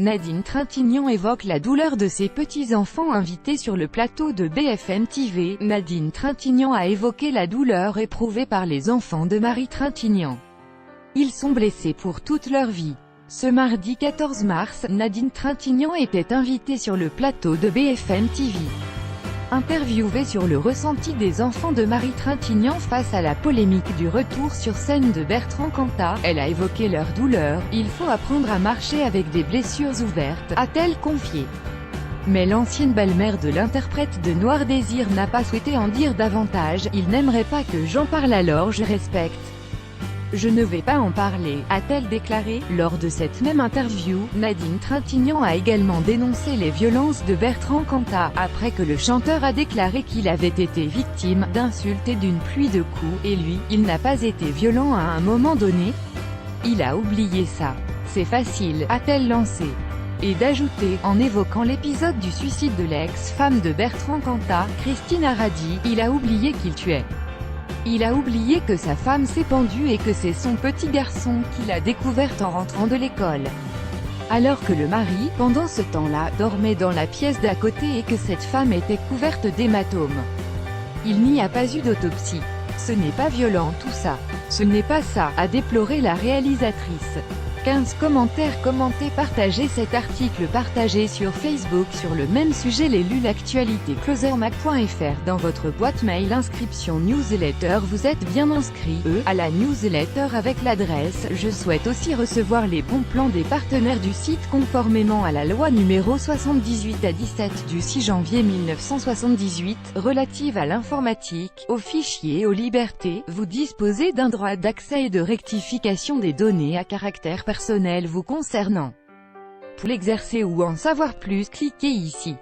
Nadine Trintignant évoque la douleur de ses petits-enfants invités sur le plateau de BFM TV. Nadine Trintignant a évoqué la douleur éprouvée par les enfants de Marie Trintignant. Ils sont blessés pour toute leur vie. Ce mardi 14 mars, Nadine Trintignant était invitée sur le plateau de BFM TV. Interviewée sur le ressenti des enfants de Marie Trintignant face à la polémique du retour sur scène de Bertrand Cantat, elle a évoqué leur douleur. « Il faut apprendre à marcher avec des blessures ouvertes », a-t-elle confié. Mais l'ancienne belle-mère de l'interprète de Noir Désir n'a pas souhaité en dire davantage. « Il n'aimerait pas que j'en parle, alors je respecte. Je ne vais pas en parler », a-t-elle déclaré. Lors de cette même interview, Nadine Trintignant a également dénoncé les violences de Bertrand Cantat, après que le chanteur a déclaré qu'il avait été victime d'insultes et d'une pluie de coups, et lui, il n'a pas été violent à un moment donné. Il a oublié ça. C'est facile, a-t-elle lancé. Et d'ajouter, en évoquant l'épisode du suicide de l'ex-femme de Bertrand Cantat, Christine Aradi, il a oublié qu'il tuait. Il a oublié que sa femme s'est pendue et que c'est son petit garçon qui l'a découverte en rentrant de l'école. Alors que le mari, pendant ce temps-là, dormait dans la pièce d'à côté et que cette femme était couverte d'hématomes. Il n'y a pas eu d'autopsie. Ce n'est pas violent tout ça. Ce n'est pas ça, a déploré la réalisatrice. 15 commentaires commentés. Partagez cet article partagé sur Facebook sur le même sujet. Les lus l'actualité closermac.fr dans votre boîte mail. Inscription newsletter. Vous êtes bien inscrit à la newsletter avec l'adresse. Je souhaite aussi recevoir les bons plans des partenaires du site conformément à la loi numéro 78/17 du 6 janvier 1978 relative à l'informatique, aux fichiers et aux libertés. Vous disposez d'un droit d'accès et de rectification des données à caractère personnel vous concernant. Pour l'exercer ou en savoir plus, cliquez ici.